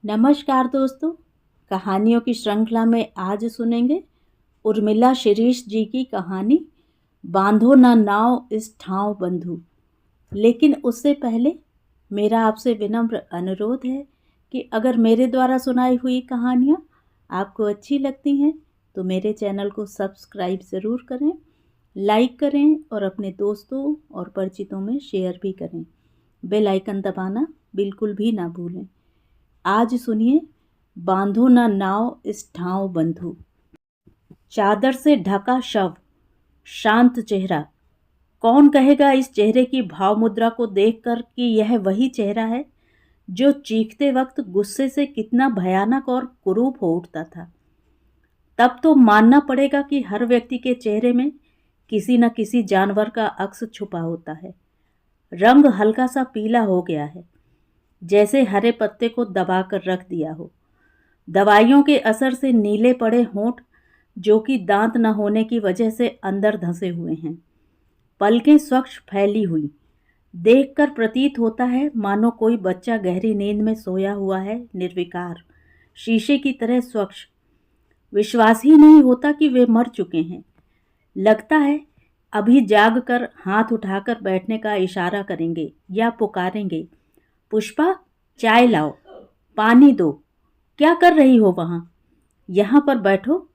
नमस्कार दोस्तों। कहानियों की श्रृंखला में आज सुनेंगे उर्मिला शिरीष जी की कहानी बांधो ना नाव इस ठाव बंधु। लेकिन उससे पहले मेरा आपसे विनम्र अनुरोध है कि अगर मेरे द्वारा सुनाई हुई कहानियाँ आपको अच्छी लगती हैं तो मेरे चैनल को सब्सक्राइब ज़रूर करें, लाइक करें और अपने दोस्तों और परिचितों में शेयर भी करें। बेल आइकन दबाना बिल्कुल भी ना भूलें। आज सुनिए बांधो ना नाव इस ठाव बंधु। चादर से ढका शव, शांत चेहरा। कौन कहेगा इस चेहरे की भाव मुद्रा को देखकर कि यह वही चेहरा है जो चीखते वक्त गुस्से से कितना भयानक और कुरूप हो उठता था। तब तो मानना पड़ेगा कि हर व्यक्ति के चेहरे में किसी न किसी जानवर का अक्स छुपा होता है। रंग हल्का सा पीला हो गया है, जैसे हरे पत्ते को दबाकर रख दिया हो। दवाइयों के असर से नीले पड़े होंठ, जो कि दांत न होने की वजह से अंदर धंसे हुए हैं। पलकें स्वच्छ फैली हुई, देखकर प्रतीत होता है मानो कोई बच्चा गहरी नींद में सोया हुआ है, निर्विकार, शीशे की तरह स्वच्छ। विश्वास ही नहीं होता कि वे मर चुके हैं। लगता है अभी जाग कर हाथ उठाकर बैठने का इशारा करेंगे या पुकारेंगे, पुष्पा चाय लाओ, पानी दो, क्या कर रही हो वहां? यहाँ पर बैठो।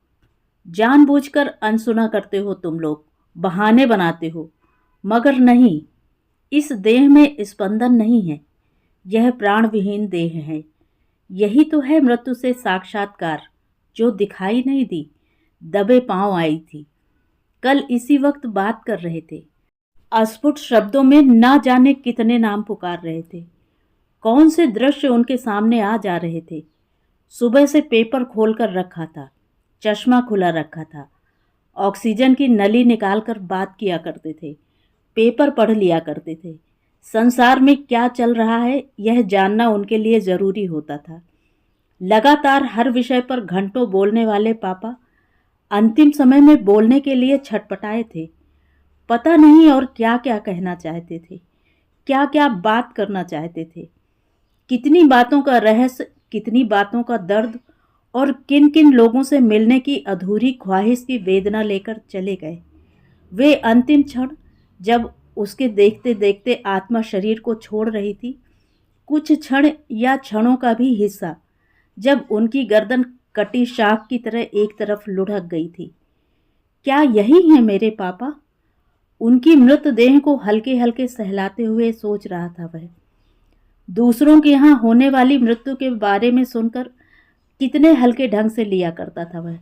जानबूझकर अनसुना करते हो तुम लोग, बहाने बनाते हो। मगर नहीं, इस देह में स्पंदन नहीं है। यह प्राण विहीन देह है। यही तो है मृत्यु से साक्षात्कार, जो दिखाई नहीं दी, दबे पांव आई थी। कल इसी वक्त बात कर रहे थे, अस्फुट शब्दों में ना जाने कितने नाम पुकार रहे थे। कौन से दृश्य उनके सामने आ जा रहे थे। सुबह से पेपर खोलकर रखा था, चश्मा खुला रखा था, ऑक्सीजन की नली निकालकर बात किया करते थे, पेपर पढ़ लिया करते थे। संसार में क्या चल रहा है यह जानना उनके लिए जरूरी होता था। लगातार हर विषय पर घंटों बोलने वाले पापा अंतिम समय में बोलने के लिए छटपटाए थे। पता नहीं और क्या क्या कहना चाहते थे, क्या क्या बात करना चाहते थे। कितनी बातों का रहस्य, कितनी बातों का दर्द और किन किन लोगों से मिलने की अधूरी ख्वाहिश की वेदना लेकर चले गए। वे अंतिम क्षण, जब उसके देखते देखते आत्मा शरीर को छोड़ रही थी, कुछ क्षण या क्षणों का भी हिस्सा, जब उनकी गर्दन कटी शाख की तरह एक तरफ लुढ़क गई थी। क्या यही है मेरे पापा? उनकी मृतदेह को हल्के हल्के सहलाते हुए सोच रहा था वह। दूसरों के यहाँ होने वाली मृत्यु के बारे में सुनकर कितने हल्के ढंग से लिया करता था वह,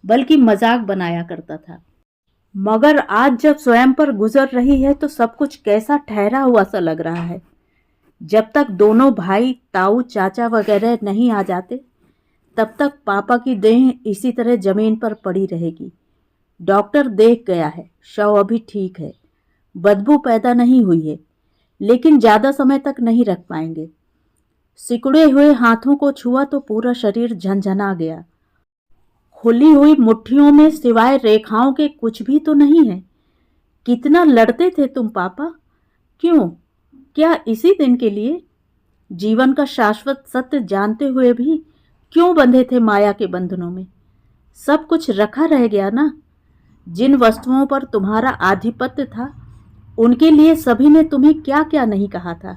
बल्कि मजाक बनाया करता था। मगर आज जब स्वयं पर गुजर रही है तो सब कुछ कैसा ठहरा हुआ सा लग रहा है। जब तक दोनों भाई, ताऊ, चाचा वगैरह नहीं आ जाते, तब तक पापा की देह इसी तरह जमीन पर पड़ी रहेगी। डॉक्टर देख गया है, शव अभी ठीक है, बदबू पैदा नहीं हुई है, लेकिन ज्यादा समय तक नहीं रख पाएंगे। सिकुड़े हुए हाथों को छुआ तो पूरा शरीर झंझना गया। खुली हुई मुट्ठियों में सिवाय रेखाओं के कुछ भी तो नहीं है। कितना लड़ते थे तुम पापा? क्यों? क्या इसी दिन के लिए? जीवन का शाश्वत सत्य जानते हुए भी क्यों बंधे थे माया के बंधनों में? सब कुछ रखा रह गया ना। जिन वस्तुओं पर तुम्हारा आधिपत्य था, उनके लिए सभी ने तुम्हें क्या क्या नहीं कहा था।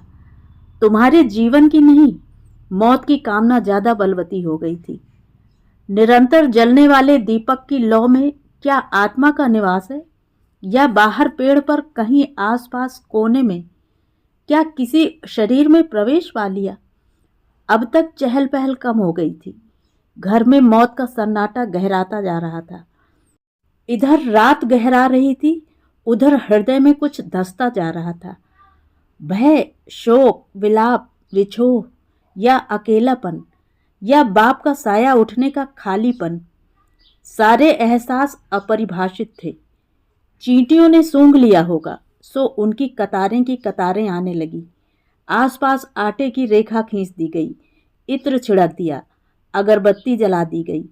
तुम्हारे जीवन की नहीं, मौत की कामना ज्यादा बलवती हो गई थी। निरंतर जलने वाले दीपक की लौ में क्या आत्मा का निवास है, या बाहर पेड़ पर कहीं आसपास कोने में क्या किसी शरीर में प्रवेश पा लिया? अब तक चहल पहल कम हो गई थी। घर में मौत का सन्नाटा गहराता जा रहा था। इधर रात गहरा रही थी, उधर हृदय में कुछ धंसता जा रहा था। भय, शोक, विलाप, विछोह या अकेलापन, या बाप का साया उठने का खालीपन, सारे एहसास अपरिभाषित थे। चींटियों ने सूंघ लिया होगा, सो उनकी कतारें की कतारें आने लगी। आसपास आटे की रेखा खींच दी गई, इत्र छिड़क दिया, अगरबत्ती जला दी गई।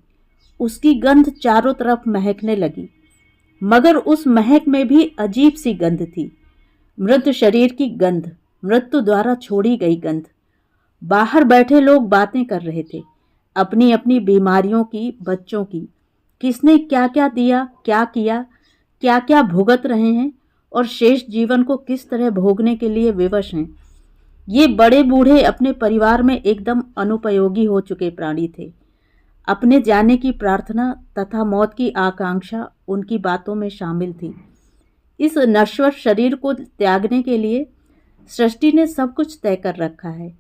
उसकी गंध चारों तरफ महकने लगी, मगर उस महक में भी अजीब सी गंध थी। मृत शरीर की गंध, मृत्यु द्वारा छोड़ी गई गंध। बाहर बैठे लोग बातें कर रहे थे, अपनी अपनी बीमारियों की, बच्चों की, किसने क्या क्या दिया, क्या किया, क्या क्या भुगत रहे हैं और शेष जीवन को किस तरह भोगने के लिए विवश हैं। ये बड़े बूढ़े अपने परिवार में एकदम अनुपयोगी हो चुके प्राणी थे। अपने जाने की प्रार्थना तथा मौत की आकांक्षा उनकी बातों में शामिल थी। इस नश्वर शरीर को त्यागने के लिए सृष्टि ने सब कुछ तय कर रखा है।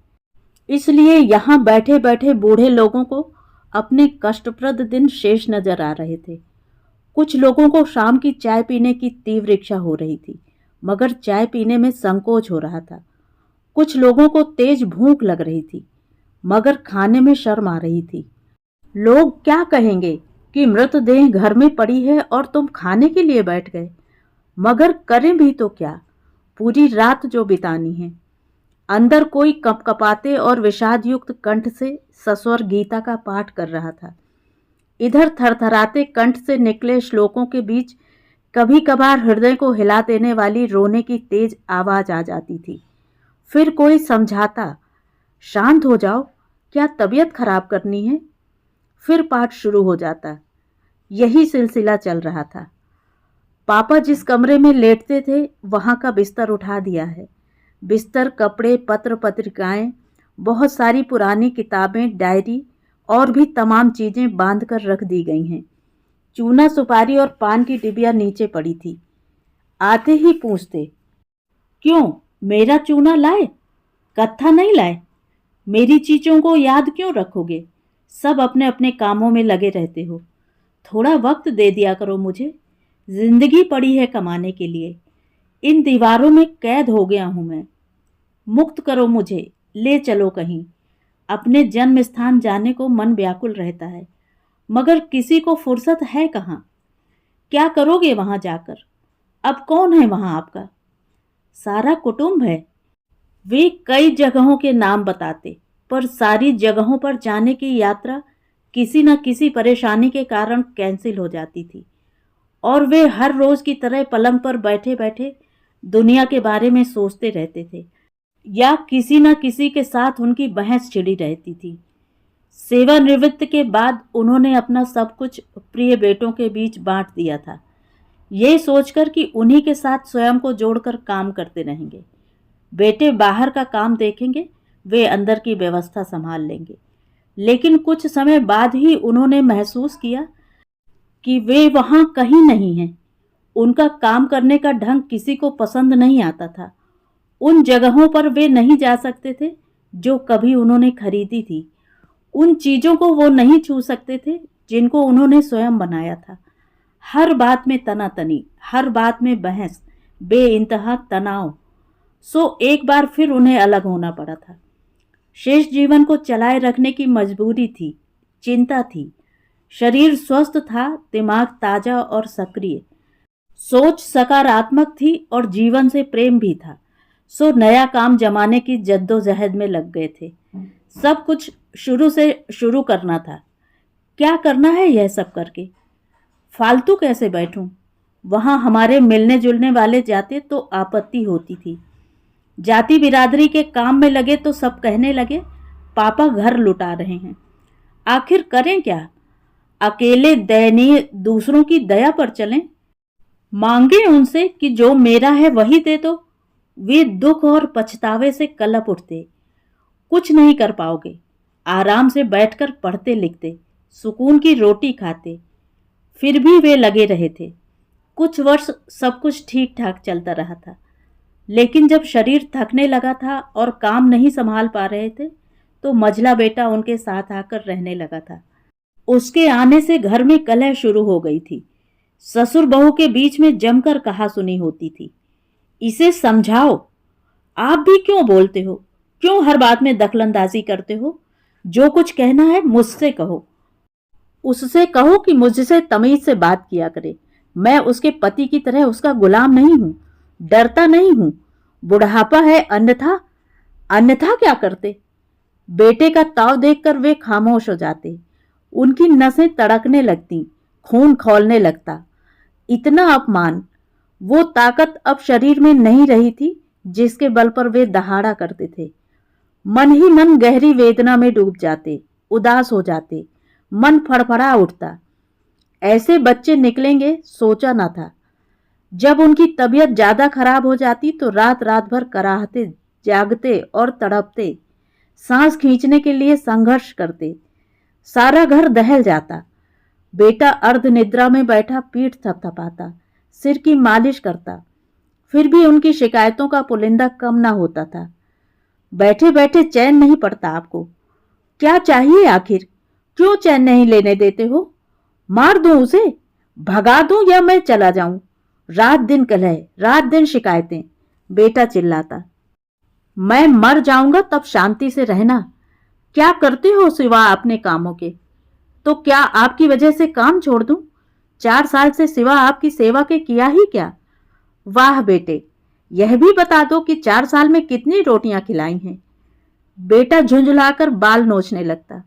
इसलिए यहाँ बैठे बैठे बूढ़े लोगों को अपने कष्टप्रद दिन शेष नजर आ रहे थे। कुछ लोगों को शाम की चाय पीने की तीव्र इच्छा हो रही थी, मगर चाय पीने में संकोच हो रहा था। कुछ लोगों को तेज भूख लग रही थी, मगर खाने में शर्म आ रही थी। लोग क्या कहेंगे कि मृतदेह घर में पड़ी है और तुम खाने के लिए बैठ गए, मगर करें भी तो क्या, पूरी रात जो बितानी है। अंदर कोई कपकपाते और विषाद युक्त कंठ से सस्वर गीता का पाठ कर रहा था। इधर थरथराते कंठ से निकले श्लोकों के बीच कभी कभार हृदय को हिला देने वाली रोने की तेज आवाज आ जाती थी। फिर कोई समझाता, शांत हो जाओ, क्या तबीयत खराब करनी है। फिर पाठ शुरू हो जाता। यही सिलसिला चल रहा था। पापा जिस कमरे में लेटते थे वहां का बिस्तर उठा दिया है। बिस्तर, कपड़े, पत्र पत्रिकाएं, बहुत सारी पुरानी किताबें, डायरी और भी तमाम चीजें बांध कर रख दी गई हैं। चूना, सुपारी और पान की डिबिया नीचे पड़ी थी। आते ही पूछते, क्यों मेरा चूना लाए, कत्था नहीं लाए? मेरी चीजों को याद क्यों रखोगे? सब अपने अपने कामों में लगे रहते हो। थोड़ा वक्त दे दिया करो मुझे। जिंदगी पड़ी है कमाने के लिए। इन दीवारों में कैद हो गया हूं मैं। मुक्त करो मुझे, ले चलो कहीं। अपने जन्म स्थान जाने को मन व्याकुल रहता है, मगर किसी को फुर्सत है कहाँ? क्या करोगे वहां जाकर? अब कौन है वहां आपका? सारा कुटुंब है। वे कई जगहों के नाम बताते, पर सारी जगहों पर जाने की यात्रा किसी न किसी परेशानी के कारण कैंसिल हो जाती थी और वे हर रोज की तरह पलंग पर बैठे बैठे दुनिया के बारे में सोचते रहते थे या किसी न किसी के साथ उनकी बहस छिड़ी रहती थी। सेवानिवृत्त के बाद उन्होंने अपना सब कुछ प्रिय बेटों के बीच बांट दिया था, ये सोचकर कि उन्हीं के साथ स्वयं को जोड़कर काम करते रहेंगे। बेटे बाहर का काम देखेंगे, वे अंदर की व्यवस्था संभाल लेंगे। लेकिन कुछ समय बाद ही उन्होंने महसूस किया कि वे वहां कहीं नहीं हैं। उनका काम करने का ढंग किसी को पसंद नहीं आता था। उन जगहों पर वे नहीं जा सकते थे जो कभी उन्होंने खरीदी थी। उन चीजों को वो नहीं छू सकते थे जिनको उन्होंने स्वयं बनाया था। हर बात में तनातनी, हर बात में बहस, बेइंतहा तनाव। सो एक बार फिर उन्हें अलग होना पड़ा था। शेष जीवन को चलाए रखने की मजबूरी थी, चिंता थी। शरीर स्वस्थ था, दिमाग ताजा और सक्रिय, सोच सकारात्मक थी और जीवन से प्रेम भी था। सो नया काम जमाने की जद्दोजहद में लग गए थे। सब कुछ शुरू से शुरू करना था। क्या करना है यह सब करके? फालतू कैसे बैठूं? वहां हमारे मिलने जुलने वाले जाते तो आपत्ति होती थी। जाति बिरादरी के काम में लगे तो सब कहने लगे, पापा घर लुटा रहे हैं। आखिर करें क्या? अकेले दयनीय दूसरों की दया पर चलें? मांगे उनसे कि जो मेरा है वही दे दो। वे दुख और पछतावे से कलप उठते। कुछ नहीं कर पाओगे। आराम से बैठकर पढ़ते लिखते, सुकून की रोटी खाते। फिर भी वे लगे रहे थे। कुछ वर्ष सब कुछ ठीक ठाक चलता रहा था, लेकिन जब शरीर थकने लगा था और काम नहीं संभाल पा रहे थे तो मझला बेटा उनके साथ आकर रहने लगा था। उसके आने से घर में कलह शुरू हो गई थी। ससुर बहू के बीच में जमकर कहासुनी होती थी। इसे समझाओ। आप भी क्यों बोलते हो? क्यों हर बात में दखलंदाजी करते हो? जो कुछ कहना है मुझसे कहो। उससे कहो कि मुझसे तमीज से बात किया करे। मैं उसके पति की तरह उसका गुलाम नहीं हूं, डरता नहीं हूं। बुढ़ापा है, अन्यथा अन्यथा क्या करते? बेटे का ताव देखकर वे खामोश हो जाते। उनकी नसें तड़कने लगती, खून खौलने लगता। इतना अपमान, वो ताकत अब शरीर में नहीं रही थी जिसके बल पर वे दहाड़ा करते थे। मन ही मन गहरी वेदना में डूब जाते, उदास हो जाते, मन फड़फड़ा उठता। ऐसे बच्चे निकलेंगे सोचा ना था। जब उनकी तबीयत ज्यादा खराब हो जाती तो रात रात भर कराहते, जागते और तड़पते, सांस खींचने के लिए संघर्ष करते। सारा घर दहल जाता। बेटा अर्ध निद्रा में बैठा पीठ थपथपाता, सिर की मालिश करता, फिर भी उनकी शिकायतों का पुलिंदा कम ना होता था। बैठे बैठे चैन नहीं पड़ता आपको। क्या चाहिए आखिर? क्यों चैन नहीं लेने देते हो? मार दूं उसे? भगा दूं या मैं चला जाऊं? रात दिन कलह, रात दिन शिकायतें। बेटा चिल्लाता, मैं मर जाऊंगा तब शांति से रहना। क्या करते हो सिवा अपने कामों के? तो क्या आपकी वजह से काम छोड़ दूं? 4 साल से सिवा आपकी सेवा के किया ही क्या? वाह बेटे, यह भी बता दो कि 4 साल में कितनी रोटियां खिलाई हैं। बेटा झुंझलाकर बाल नोचने लगता।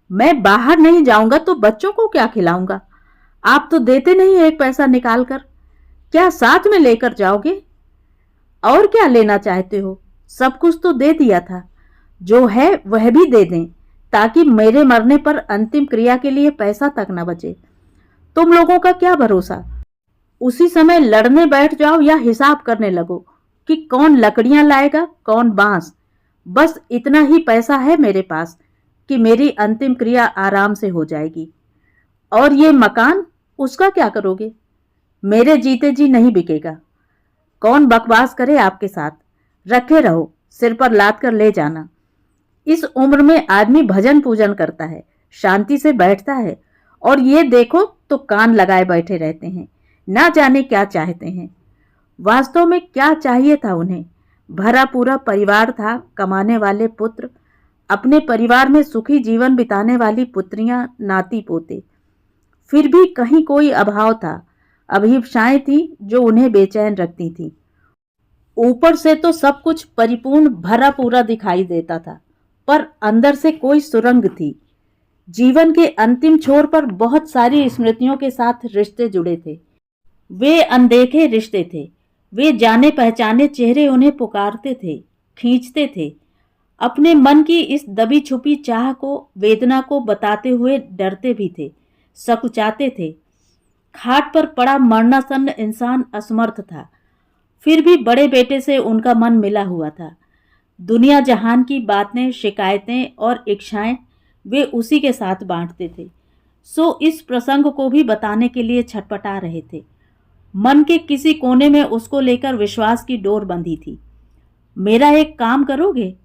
मैं बाहर नहीं जाऊंगा तो बच्चों को क्या खिलाऊंगा? आप तो देते नहीं एक पैसा निकाल कर। क्या साथ में लेकर जाओगे? और क्या लेना चाहते हो? सब कुछ तो दे दिया था। जो है वह भी दे दें, ताकि मेरे मरने पर अंतिम क्रिया के लिए पैसा तक न बचे। तुम लोगों का क्या भरोसा? उसी समय लड़ने बैठ जाओ या हिसाब करने लगो कि कौन लकड़ियां लाएगा, कौन बांस। बस इतना ही पैसा है मेरे पास कि मेरी अंतिम क्रिया आराम से हो जाएगी। और ये मकान, उसका क्या करोगे? मेरे जीते जी नहीं बिकेगा। कौन बकवास करे आपके साथ? रखे रहो, सिर पर लाद कर ले जाना। इस उम्र में आदमी भजन पूजन करता है, शांति से बैठता है, और ये देखो तो कान लगाए बैठे रहते हैं। ना जाने क्या चाहते हैं। वास्तव में क्या चाहिए था उन्हें? भरा पूरा परिवार था, कमाने वाले पुत्र, अपने परिवार में सुखी जीवन बिताने वाली पुत्रियां, नाती पोते। फिर भी कहीं कोई अभाव था, अभिप्साएं थी जो उन्हें बेचैन रखती थी। ऊपर से तो सब कुछ परिपूर्ण भरा पूरा दिखाई देता था, पर अंदर से कोई सुरंग थी। जीवन के अंतिम छोर पर बहुत सारी स्मृतियों के साथ रिश्ते जुड़े थे। वे अनदेखे रिश्ते थे। वे जाने पहचाने चेहरे उन्हें पुकारते थे, खींचते थे। अपने मन की इस दबी छुपी चाह को, वेदना को बताते हुए डरते भी थे, सकुचाते थे। खाट पर पड़ा मरणासन्न इंसान असमर्थ था, फिर भी बड़े बेटे से उनका मन मिला हुआ था। दुनिया जहान की बातें, शिकायतें और इच्छाएं वे उसी के साथ बांटते थे। सो इस प्रसंग को भी बताने के लिए छटपटा रहे थे। मन के किसी कोने में उसको लेकर विश्वास की डोर बंधी थी। मेरा एक काम करोगे?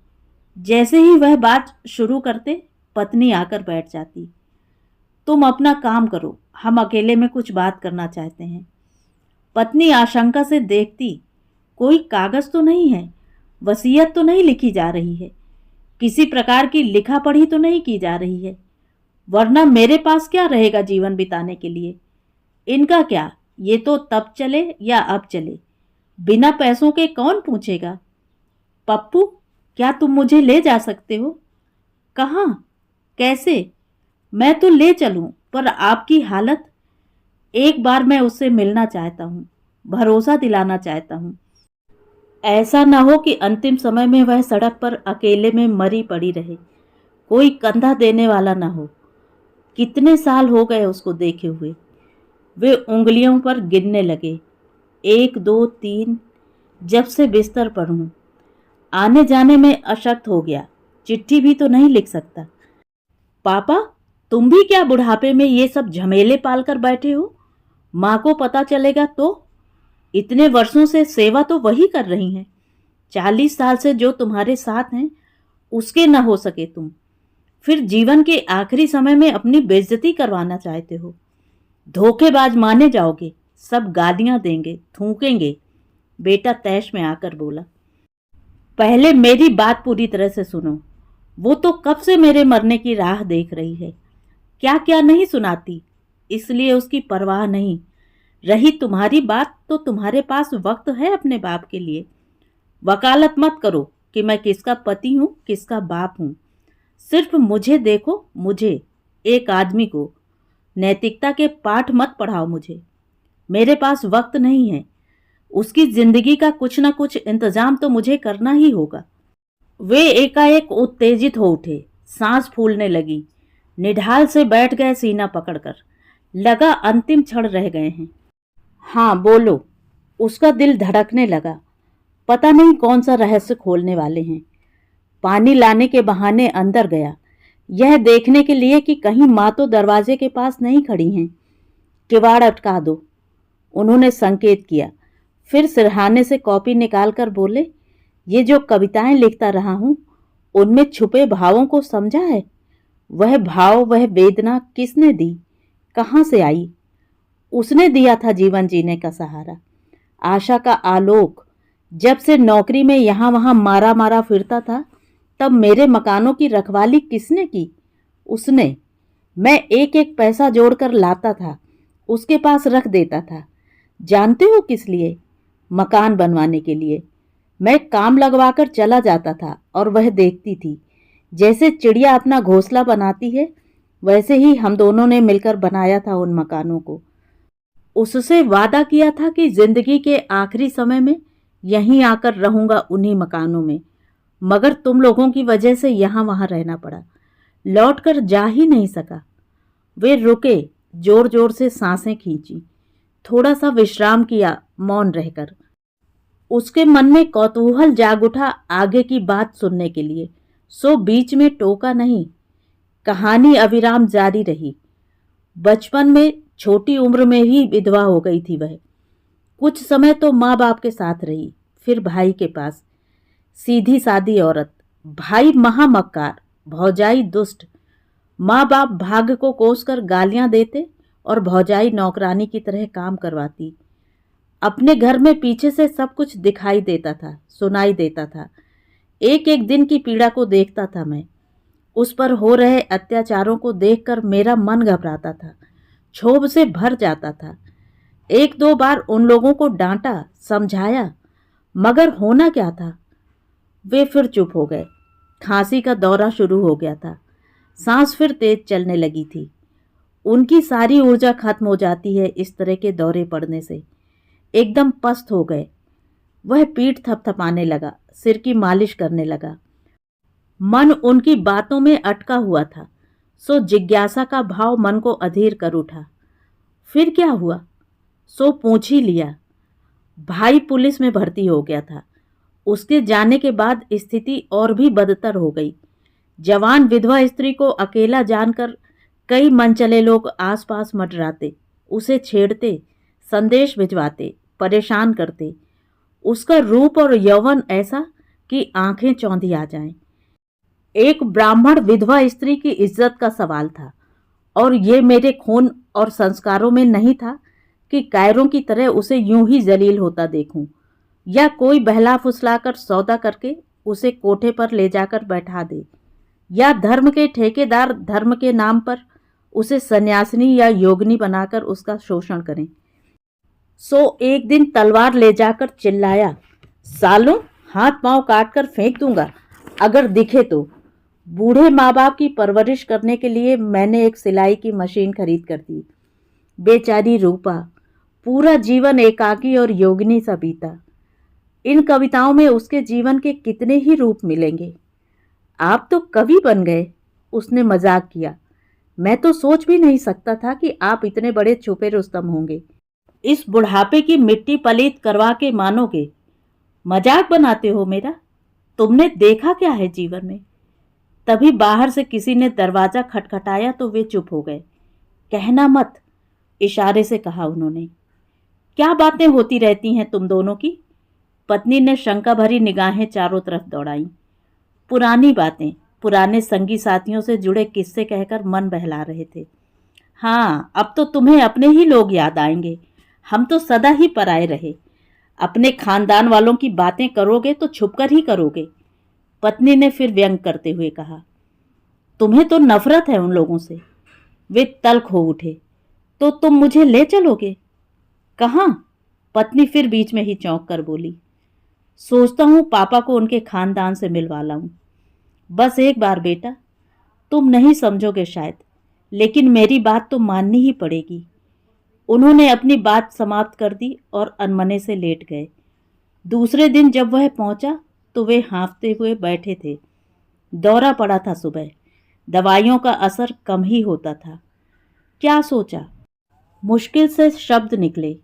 जैसे ही वह बात शुरू करते, पत्नी आकर बैठ जाती। तुम अपना काम करो, हम अकेले में कुछ बात करना चाहते हैं। पत्नी आशंका से देखती, कोई कागज तो नहीं है, वसीयत तो नहीं लिखी जा रही है, किसी प्रकार की लिखा पढ़ी तो नहीं की जा रही है, वरना मेरे पास क्या रहेगा जीवन बिताने के लिए? इनका क्या, ये तो तब चले या अब चले, बिना पैसों के कौन पूछेगा? पप्पू, क्या तुम मुझे ले जा सकते हो? कहाँ? कैसे? मैं तो ले चलूं, पर आपकी हालत। एक बार मैं उससे मिलना चाहता हूँ, भरोसा दिलाना चाहता हूँ। ऐसा न हो कि अंतिम समय में वह सड़क पर अकेले में मरी पड़ी रहे, कोई कंधा देने वाला न हो। कितने साल हो गए उसको देखे हुए। वे उंगलियों पर गिनने लगे, 1 2 3। जब से बिस्तर पर हूं, आने जाने में अशक्त हो गया, चिट्ठी भी तो नहीं लिख सकता। पापा, तुम भी क्या बुढ़ापे में ये सब झमेले पालकर बैठे हो? माँ को पता चलेगा तो? इतने वर्षों से सेवा तो वही कर रही हैं। 40 साल से जो तुम्हारे साथ हैं, उसके न हो सके तुम, फिर जीवन के आखिरी समय में अपनी बेइज्जती करवाना चाहते हो। धोखेबाज माने जाओगे, सब गालियां देंगे, थूकेंगे। बेटा तैश में आकर बोला, पहले मेरी बात पूरी तरह से सुनो। वो तो कब से मेरे मरने की राह देख रही है, क्या क्या नहीं सुनाती, इसलिए उसकी परवाह नहीं। रही तुम्हारी बात, तो तुम्हारे पास वक्त है अपने बाप के लिए। वकालत मत करो कि मैं किसका पति हूं, किसका बाप हूं। सिर्फ मुझे देखो, मुझे, एक आदमी को। नैतिकता के पाठ मत पढ़ाओ मुझे। मेरे पास वक्त नहीं है। उसकी जिंदगी का कुछ ना कुछ इंतजाम तो मुझे करना ही होगा। वे एकाएक उत्तेजित हो उठे, सांस फूलने लगी, निढाल से बैठ गए सीना पकड़कर। लगा अंतिम क्षण रह गए हैं। हाँ बोलो। उसका दिल धड़कने लगा। पता नहीं कौन सा रहस्य खोलने वाले हैं। पानी लाने के बहाने अंदर गया, यह देखने के लिए कि कहीं माँ तो दरवाजे के पास नहीं खड़ी हैं। किवाड़ अटका दो, उन्होंने संकेत किया। फिर सिरहाने से कॉपी निकालकर बोले, ये जो कविताएं लिखता रहा हूं उनमें छुपे भावों को समझा है? वह भाव, वह वेदना किसने दी, कहां से आई? उसने दिया था जीवन जीने का सहारा, आशा का आलोक। जब से नौकरी में यहां वहां मारा मारा फिरता था, तब मेरे मकानों की रखवाली किसने की? उसने। मैं एक एक पैसा जोड़कर लाता था, उसके पास रख देता था। जानते हो किस लिए? मकान बनवाने के लिए। मैं काम लगवाकर चला जाता था और वह देखती थी। जैसे चिड़िया अपना घोंसला बनाती है, वैसे ही हम दोनों ने मिलकर बनाया था उन मकानों को। उससे वादा किया था कि जिंदगी के आखिरी समय में यहीं आकर रहूंगा उन्हीं मकानों में, मगर तुम लोगों की वजह से यहां वहां रहना पड़ा, लौटकर जा ही नहीं सका। वे रुके, जोर जोर से सांसें खींची, थोड़ा सा विश्राम किया मौन रहकर। उसके मन में कौतूहल जाग उठा आगे की बात सुनने के लिए, सो बीच में टोका नहीं। कहानी अविराम जारी रही। बचपन में छोटी उम्र में ही विधवा हो गई थी वह। कुछ समय तो माँ बाप के साथ रही, फिर भाई के पास। सीधी सादी औरत, भाई महामक्कार, भौजाई दुष्ट। माँ बाप भाग्य को कोसकर गालियां देते और भौजाई नौकरानी की तरह काम करवाती। अपने घर में पीछे से सब कुछ दिखाई देता था, सुनाई देता था। एक एक दिन की पीड़ा को देखता था मैं। उस पर हो रहे अत्याचारों को देखकर मेरा मन घबराता था, क्षोभ से भर जाता था। एक दो बार उन लोगों को डांटा, समझाया, मगर होना क्या था? वे फिर चुप हो गए। खांसी का दौरा शुरू हो गया था, सांस फिर तेज चलने लगी थी। उनकी सारी ऊर्जा खत्म हो जाती है इस तरह के दौरे पड़ने से। एकदम पस्त हो गए। वह पीठ थपथपाने लगा, सिर की मालिश करने लगा। मन उनकी बातों में अटका हुआ था, सो जिज्ञासा का भाव मन को अधीर कर उठा। फिर क्या हुआ? सो पूछ ही लिया। भाई पुलिस में भर्ती हो गया था। उसके जाने के बाद स्थिति और भी बदतर हो गई। जवान विधवा स्त्री को अकेला जानकर कई मनचले लोग आसपास मंडराते, उसे छेड़ते, संदेश भिजवाते, परेशान करते। उसका रूप और यौवन ऐसा कि आंखें चौंधी आ जाएं। एक ब्राह्मण विधवा स्त्री की इज्जत का सवाल था, और ये मेरे खून और संस्कारों में नहीं था कि कायरों की तरह उसे यूं ही जलील होता देखूं, या कोई बहला फुसलाकर सौदा करके उसे कोठे पर ले जाकर बैठा दे, या धर्म के ठेकेदार धर्म के नाम पर उसे सन्यासिनी या योगिनी बनाकर उसका शोषण करें। सो एक दिन तलवार ले जाकर चिल्लाया, सालों, हाथ पांव काट कर फेंक दूंगा अगर दिखे तो। बूढ़े माँ बाप की परवरिश करने के लिए मैंने एक सिलाई की मशीन खरीद कर दी। बेचारी रूपा पूरा जीवन एकाकी और योगिनी सा बीता। इन कविताओं में उसके जीवन के कितने ही रूप मिलेंगे। आप तो कवि बन गए, उसने मजाक किया। मैं तो सोच भी नहीं सकता था कि आप इतने बड़े छुपे रुस्तम होंगे। इस बुढ़ापे की मिट्टी पलीत करवा के मानोगे। मजाक बनाते हो मेरा? तुमने देखा क्या है जीवन में? तभी बाहर से किसी ने दरवाजा खटखटाया तो वे चुप हो गए। कहना मत, इशारे से कहा उन्होंने। क्या बातें होती रहती हैं तुम दोनों की? पत्नी ने शंका भरी निगाहें चारों तरफ दौड़ाई। पुरानी बातें, पुराने संगी साथियों से जुड़े किस्से कहकर मन बहला रहे थे। हाँ, अब तो तुम्हें अपने ही लोग याद आएंगे। हम तो सदा ही पराए रहे। अपने खानदान वालों की बातें करोगे तो छुपकर ही करोगे। पत्नी ने फिर व्यंग करते हुए कहा। तुम्हें तो नफरत है उन लोगों से। वे तल्ख हो उठे। तो तुम मुझे ले चलोगे? कहाँ? पत्नी फिर बीच में ही चौंक कर बोली। सोचता हूं पापा को उनके खानदान से मिलवा लाऊं। बस एक बार बेटा, तुम नहीं समझोगे शायद, लेकिन मेरी बात तो माननी ही पड़ेगी। उन्होंने अपनी बात समाप्त कर दी और अनमने से लेट गए। दूसरे दिन जब वह पहुंचा तो वे हाँफते हुए बैठे थे। दौरा पड़ा था सुबह, दवाइयों का असर कम ही होता था। क्या सोचा? मुश्किल से शब्द निकले।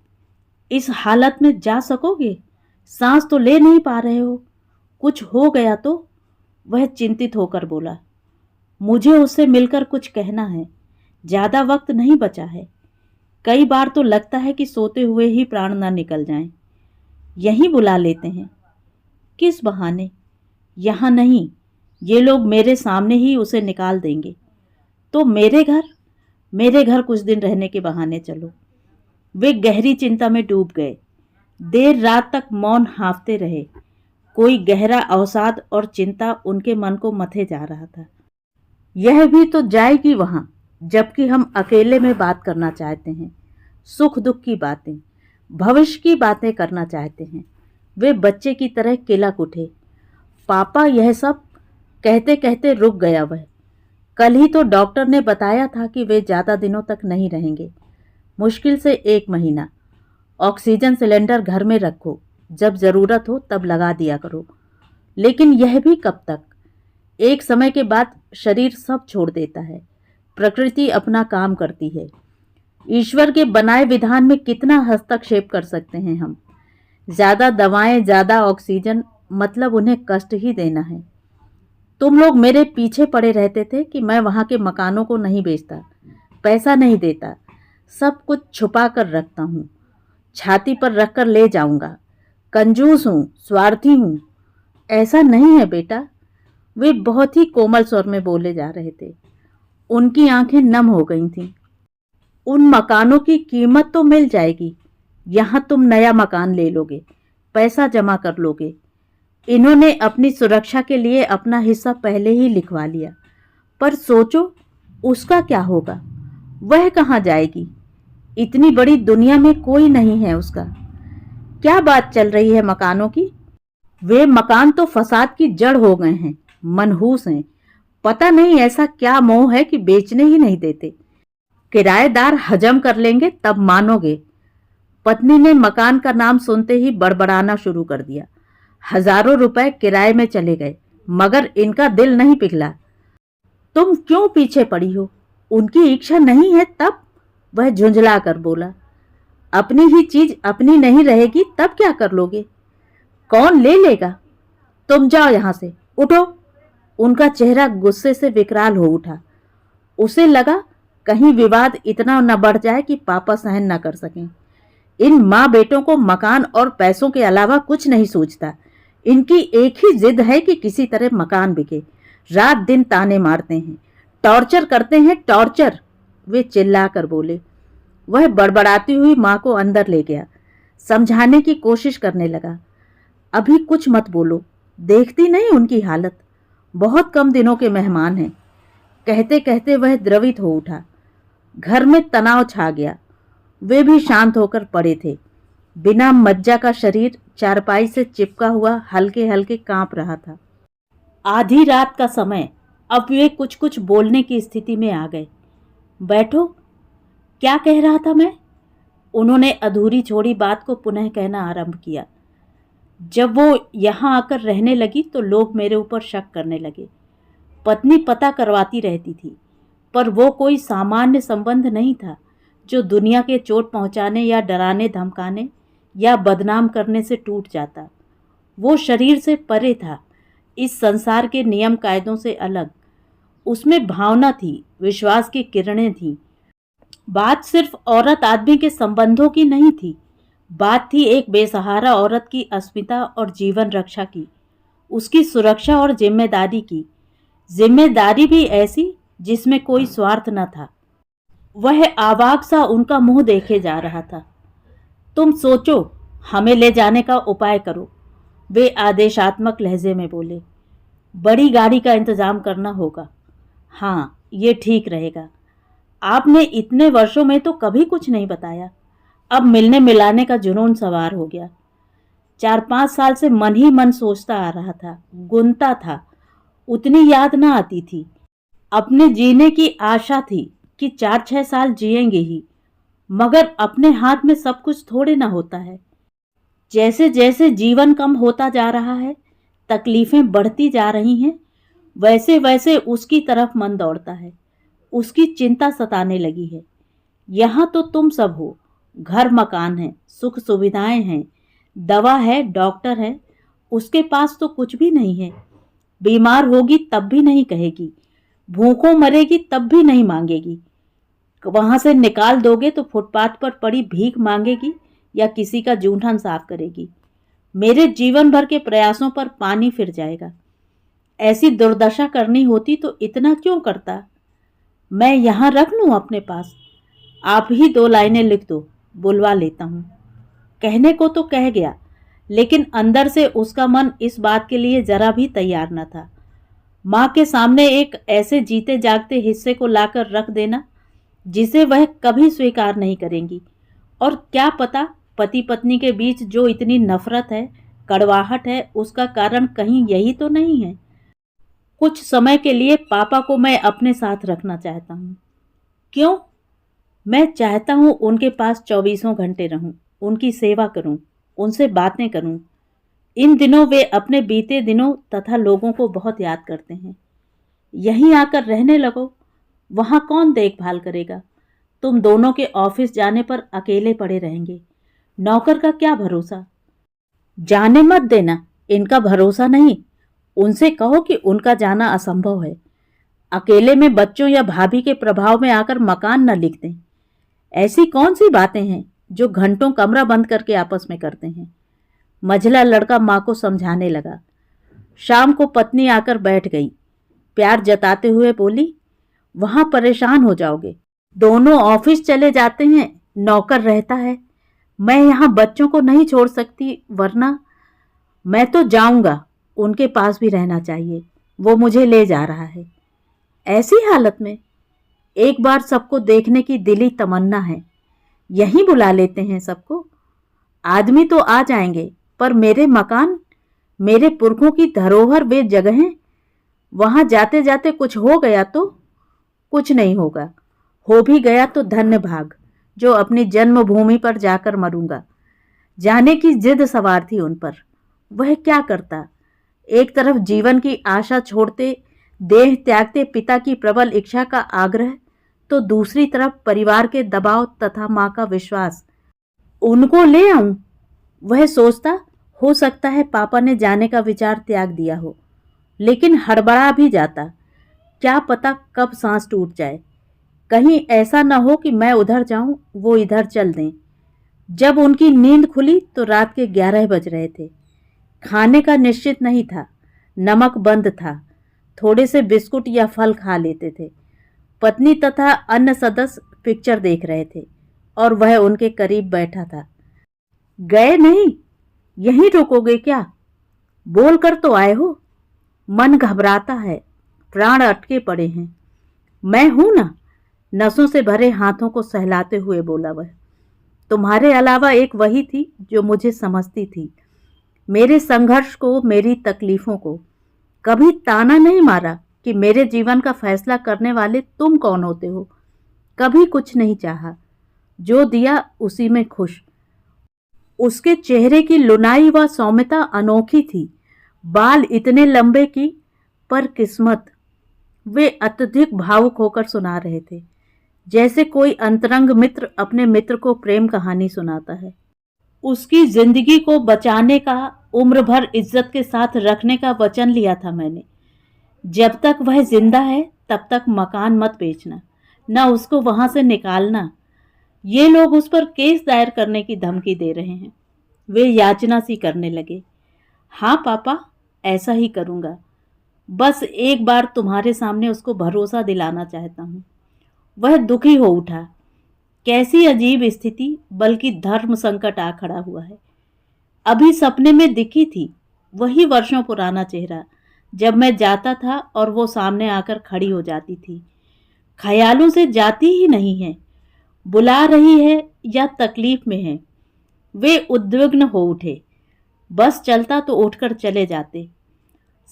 इस हालत में जा सकोगे? सांस तो ले नहीं पा रहे हो। कुछ हो गया तो? वह चिंतित होकर बोला। मुझे उससे मिलकर कुछ कहना है। ज्यादा वक्त नहीं बचा है। कई बार तो लगता है कि सोते हुए ही प्राण न निकल जाएं। यहीं बुला लेते हैं। किस बहाने? यहाँ नहीं, ये लोग मेरे सामने ही उसे निकाल देंगे। तो मेरे घर कुछ दिन रहने के बहाने चलो। वे गहरी चिंता में डूब गए। देर रात तक मौन हाँफते रहे। कोई गहरा अवसाद और चिंता उनके मन को मथे जा रहा था। यह भी तो जाएगी वहां, जबकि हम अकेले में बात करना चाहते हैं, सुख दुख की बातें, भविष्य की बातें करना चाहते हैं। वे बच्चे की तरह किलक उठे। पापा, यह सब कहते कहते रुक गया वह। कल ही तो डॉक्टर ने बताया था कि वे ज़्यादा दिनों तक नहीं रहेंगे, मुश्किल से 1 महीना। ऑक्सीजन सिलेंडर घर में रखो, जब ज़रूरत हो तब लगा दिया करो। लेकिन यह भी कब तक? एक समय के बाद शरीर सब छोड़ देता है, प्रकृति अपना काम करती है। ईश्वर के बनाए विधान में कितना हस्तक्षेप कर सकते हैं हम? ज़्यादा दवाएं, ज़्यादा ऑक्सीजन, मतलब उन्हें कष्ट ही देना है। तुम लोग मेरे पीछे पड़े रहते थे कि मैं वहाँ के मकानों को नहीं बेचता, पैसा नहीं देता, सब कुछ छुपा कर रखता हूँ, छाती पर रख कर ले जाऊंगा, कंजूस हूँ, स्वार्थी हूँ। ऐसा नहीं है बेटा। वे बहुत ही कोमल स्वर में बोले जा रहे थे। उनकी आंखें नम हो गई थीं। उन मकानों की कीमत तो मिल जाएगी। यहाँ तुम नया मकान ले लोगे, पैसा जमा कर लोगे। इन्होंने अपनी सुरक्षा के लिए अपना हिस्सा पहले ही लिखवा लिया। पर सोचो, उसका क्या होगा? वह कहाँ जाएगी? इतनी बड़ी दुनिया में कोई नहीं है उसका। क्या बात चल रही है मकानों की? वे मकान तो फसाद की जड़ हो गए हैं, मनहूस हैं। पता नहीं ऐसा क्या मोह है कि बेचने ही नहीं देते। किराएदार हजम कर लेंगे तब मानोगे। पत्नी ने मकान का नाम सुनते ही बड़बड़ाना शुरू कर दिया। हजारों रुपए किराए में चले गए, मगर इनका दिल नहीं पिघला। तुम क्यों पीछे पड़ी हो? उनकी इच्छा नहीं है तब? वह झुंझला कर बोला। अपनी ही चीज अपनी नहीं रहेगी तब क्या कर लोगे? कौन ले लेगा? तुम जाओ यहां से, उठो। उनका चेहरा गुस्से से विकराल हो उठा। उसे लगा कहीं विवाद इतना न बढ़ जाए कि पापा सहन न कर सकें। इन माँ बेटों को मकान और पैसों के अलावा कुछ नहीं सूझता। इनकी एक ही जिद है कि किसी तरह मकान बिके। रात दिन ताने मारते हैं, टॉर्चर करते हैं, टॉर्चर। वे चिल्लाकर बोले। वह बड़बड़ाती हुई माँ को अंदर ले गया, समझाने की कोशिश करने लगा। अभी कुछ मत बोलो, देखती नहीं उनकी हालत, बहुत कम दिनों के मेहमान हैं। कहते कहते वह द्रवित हो उठा। घर में तनाव छा गया। वे भी शांत होकर पड़े थे। बिना मज्जा का शरीर चारपाई से चिपका हुआ हल्के हल्के कांप रहा था। आधी रात का समय। अब वे कुछ कुछ बोलने की स्थिति में आ गए। बैठो। क्या कह रहा था मैं? उन्होंने अधूरी छोड़ी बात को पुनः कहना आरंभ किया। जब वो यहाँ आकर रहने लगी तो लोग मेरे ऊपर शक करने लगे। पत्नी पता करवाती रहती थी, पर वो कोई सामान्य संबंध नहीं था जो दुनिया के चोट पहुंचाने या डराने धमकाने या बदनाम करने से टूट जाता। वो शरीर से परे था, इस संसार के नियम कायदों से अलग। उसमें भावना थी, विश्वास की किरणें थीं। बात सिर्फ औरत आदमी के संबंधों की नहीं थी, बात थी एक बेसहारा औरत की अस्मिता और जीवन रक्षा की, उसकी सुरक्षा और जिम्मेदारी की। जिम्मेदारी भी ऐसी जिसमें कोई स्वार्थ न था। वह आवाज सा उनका मुंह देखे जा रहा था। तुम सोचो, हमें ले जाने का उपाय करो, वे आदेशात्मक लहजे में बोले। बड़ी गाड़ी का इंतजाम करना होगा। हाँ, ये ठीक रहेगा। आपने इतने वर्षों में तो कभी कुछ नहीं बताया। अब मिलने मिलाने का जुनून सवार हो गया। 4-5 साल से मन ही मन सोचता आ रहा था, गुनता था। उतनी याद ना आती थी। अपने जीने की आशा थी कि 4-6 साल जिएंगे ही, मगर अपने हाथ में सब कुछ थोड़े ना होता है। जैसे जैसे जीवन कम होता जा रहा है, तकलीफें बढ़ती जा रही हैं, वैसे वैसे उसकी तरफ मन दौड़ता है। उसकी चिंता सताने लगी है। यहाँ तो तुम सब हो, घर मकान है, सुख सुविधाएं हैं, दवा है, डॉक्टर है। उसके पास तो कुछ भी नहीं है। बीमार होगी तब भी नहीं कहेगी, भूखों मरेगी तब भी नहीं मांगेगी। वहां से निकाल दोगे तो फुटपाथ पर पड़ी भीख मांगेगी या किसी का जूठन साफ करेगी। मेरे जीवन भर के प्रयासों पर पानी फिर जाएगा। ऐसी दुर्दशा करनी होती तो इतना क्यों करता। मैं यहाँ रख लूं अपने पास? आप ही 2 लाइनें लिख दो, बुलवा लेता हूँ। कहने को तो कह गया, लेकिन अंदर से उसका मन इस बात के लिए जरा भी तैयार न था। माँ के सामने एक ऐसे जीते जागते हिस्से को लाकर रख देना जिसे वह कभी स्वीकार नहीं करेंगी। और क्या पता पति पत्नी के बीच जो इतनी नफरत है, कड़वाहट है, उसका कारण कहीं यही तो नहीं है। कुछ समय के लिए पापा को मैं अपने साथ रखना चाहता हूँ। क्यों? मैं चाहता हूँ उनके पास 24 घंटे रहूं, उनकी सेवा करूं, उनसे बातें करूं। इन दिनों वे अपने बीते दिनों तथा लोगों को बहुत याद करते हैं। यहीं आकर रहने लगो, वहां कौन देखभाल करेगा? तुम दोनों के ऑफिस जाने पर अकेले पड़े रहेंगे। नौकर का क्या भरोसा? जाने मत देना, इनका भरोसा नहीं। उनसे कहो कि उनका जाना असंभव है। अकेले में बच्चों या भाभी के प्रभाव में आकर मकान न लिख दें। ऐसी कौन सी बातें हैं जो घंटों कमरा बंद करके आपस में करते हैं। मझला लड़का माँ को समझाने लगा। शाम को पत्नी आकर बैठ गई, प्यार जताते हुए बोली, वहां परेशान हो जाओगे। दोनों ऑफिस चले जाते हैं, नौकर रहता है। मैं यहाँ बच्चों को नहीं छोड़ सकती, वरना मैं तो जाऊंगा। उनके पास भी रहना चाहिए, वो मुझे ले जा रहा है। ऐसी हालत में एक बार सबको देखने की दिली तमन्ना है। यहीं बुला लेते हैं सबको। आदमी तो आ जाएंगे, पर मेरे मकान, मेरे पुरखों की धरोहर, वे जगहें, वहां जाते जाते कुछ हो गया तो? कुछ नहीं होगा। हो भी गया तो धन्य भाग, जो अपनी जन्मभूमि पर जाकर मरूंगा। जाने की जिद सवार थी उन पर। वह क्या करता? एक तरफ जीवन की आशा छोड़ते, देह त्यागते पिता की प्रबल इच्छा का आग्रह, तो दूसरी तरफ परिवार के दबाव तथा माँ का विश्वास। उनको ले आऊं? वह सोचता, हो सकता है पापा ने जाने का विचार त्याग दिया हो, लेकिन हड़बड़ा भी जाता। क्या पता कब सांस टूट जाए। कहीं ऐसा न हो कि मैं उधर जाऊं, वो इधर चल दें। जब उनकी नींद खुली तो रात के 11 बज रहे थे। खाने का निश्चित नहीं था, नमक बंद था। थोड़े से बिस्कुट या फल खा लेते थे। पत्नी तथा अन्य सदस्य पिक्चर देख रहे थे और वह उनके करीब बैठा था। गए नहीं? यहीं रुकोगे क्या? बोल कर तो आए हो। मन घबराता है, प्राण अटके पड़े हैं। मैं हूं ना, नसों से भरे हाथों को सहलाते हुए बोला वह। तुम्हारे अलावा एक वही थी जो मुझे समझती थी, मेरे संघर्ष को, मेरी तकलीफों को। कभी ताना नहीं मारा कि मेरे जीवन का फैसला करने वाले तुम कौन होते हो। कभी कुछ नहीं चाहा, जो दिया उसी में खुश। उसके चेहरे की लुनाई व सौम्यता अनोखी थी। बाल इतने लंबे की, पर किस्मत। वे अत्यधिक भावुक होकर सुना रहे थे, जैसे कोई अंतरंग मित्र अपने मित्र को प्रेम कहानी सुनाता है। उसकी जिंदगी को बचाने का, उम्र भर इज्जत के साथ रखने का वचन लिया था मैंने। जब तक वह जिंदा है तब तक मकान मत बेचना, न उसको वहां से निकालना। ये लोग उस पर केस दायर करने की धमकी दे रहे हैं। वे याचना सी करने लगे। हाँ पापा, ऐसा ही करूंगा। बस एक बार तुम्हारे सामने उसको भरोसा दिलाना चाहता हूँ। वह दुखी हो उठा। कैसी अजीब स्थिति, बल्कि धर्म संकट आ खड़ा हुआ है। अभी सपने में दिखी थी वही वर्षों पुराना चेहरा, जब मैं जाता था और वो सामने आकर खड़ी हो जाती थी। ख्यालों से जाती ही नहीं है, बुला रही है या तकलीफ में है। वे उद्विग्न हो उठे। बस चलता तो उठकर चले जाते।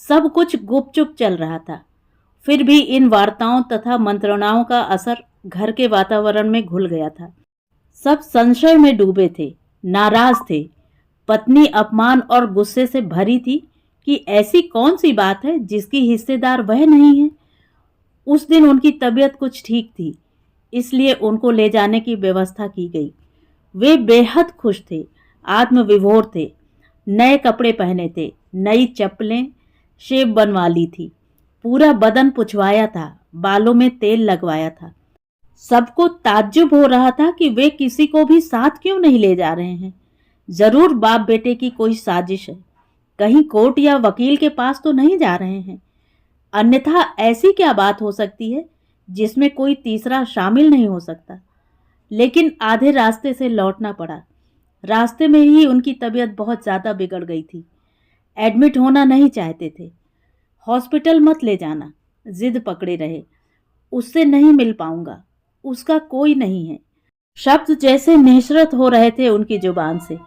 सब कुछ गुपचुप चल रहा था। फिर भी इन वार्ताओं तथा मंत्रणाओं का असर घर के वातावरण में घुल गया था। सब संशय में डूबे थे, नाराज थे। पत्नी अपमान और गुस्से से भरी थी कि ऐसी कौन सी बात है जिसकी हिस्सेदार वह नहीं है। उस दिन उनकी तबीयत कुछ ठीक थी, इसलिए उनको ले जाने की व्यवस्था की गई। वे बेहद खुश थे, आत्मविभोर थे, नए कपड़े पहने थे, नई चप्पलें शेव बनवा ली थी, पूरा बदन पुछवाया था, बालों में तेल लगवाया था। सबको ताज्जुब हो रहा था कि वे किसी को भी साथ क्यों नहीं ले जा रहे हैं। जरूर बाप बेटे की कोई साजिश है, कहीं कोर्ट या वकील के पास तो नहीं जा रहे हैं। अन्यथा ऐसी क्या बात हो सकती है जिसमें कोई तीसरा शामिल नहीं हो सकता। लेकिन आधे रास्ते से लौटना पड़ा। रास्ते में ही उनकी तबीयत बहुत ज़्यादा बिगड़ गई थी। एडमिट होना नहीं चाहते थे। हॉस्पिटल मत ले जाना, जिद पकड़े रहे। उससे नहीं मिल पाऊंगा, उसका कोई नहीं है। शब्द जैसे निःसृत हो रहे थे उनकी जुबान से।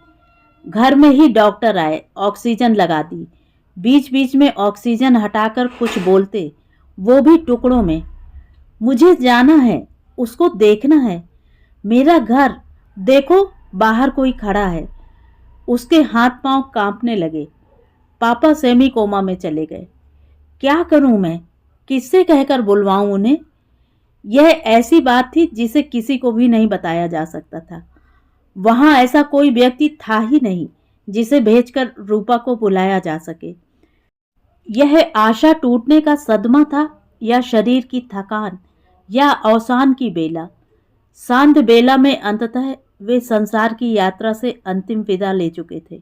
घर में ही डॉक्टर आए, ऑक्सीजन लगा दी। बीच बीच में ऑक्सीजन हटाकर कुछ बोलते, वो भी टुकड़ों में। मुझे जाना है, उसको देखना है। मेरा घर देखो, बाहर कोई खड़ा है। उसके हाथ पांव कांपने लगे। पापा सेमी कोमा में चले गए। क्या करूं मैं, किससे कहकर बुलवाऊं उन्हें। यह ऐसी बात थी जिसे किसी को भी नहीं बताया जा सकता था। वहां ऐसा कोई व्यक्ति था ही नहीं जिसे भेजकर रूपा को बुलाया जा सके। यह आशा टूटने का सदमा था, या शरीर की थकान, या अवसान की बेला। सांध बेला में अंततः वे संसार की यात्रा से अंतिम विदा ले चुके थे।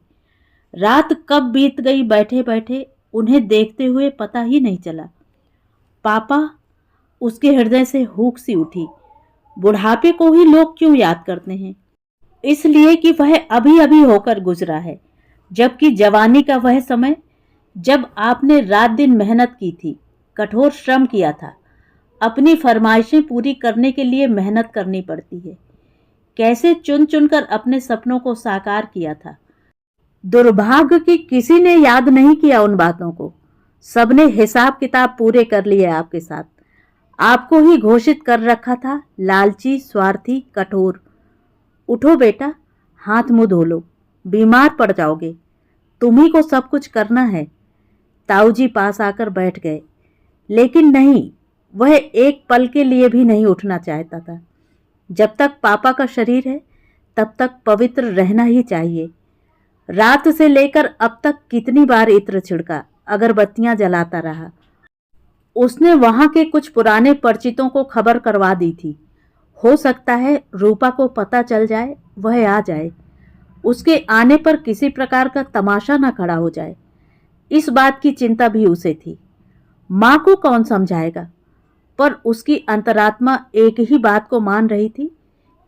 रात कब बीत गई बैठे बैठे उन्हें देखते हुए पता ही नहीं चला। पापा, उसके हृदय से हुक सी उठी। बुढ़ापे को ही लोग क्यों याद करते हैं? इसलिए कि वह अभी अभी होकर गुजरा है, जबकि जवानी का वह समय जब आपने रात दिन मेहनत की थी, कठोर श्रम किया था। अपनी फरमाइशें पूरी करने के लिए मेहनत करनी पड़ती है। कैसे चुन चुनकर अपने सपनों को साकार किया था। दुर्भाग्य कि किसी ने याद नहीं किया उन बातों को। सबने हिसाब किताब पूरे कर लिए आपके साथ। आपको ही घोषित कर रखा था लालची, स्वार्थी, कठोर। उठो बेटा, हाथ मुंह धो लो, बीमार पड़ जाओगे। तुम्ही को सब कुछ करना है। ताऊजी पास आकर बैठ गए, लेकिन नहीं, वह एक पल के लिए भी नहीं उठना चाहता था। जब तक पापा का शरीर है तब तक पवित्र रहना ही चाहिए। रात से लेकर अब तक कितनी बार इत्र छिड़का, अगरबत्तियां जलाता रहा। उसने वहां के कुछ पुराने परिचितों को खबर करवा दी थी। हो सकता है रूपा को पता चल जाए, वह आ जाए। उसके आने पर किसी प्रकार का तमाशा न खड़ा हो जाए, इस बात की चिंता भी उसे थी। मां को कौन समझाएगा? पर उसकी अंतरात्मा एक ही बात को मान रही थी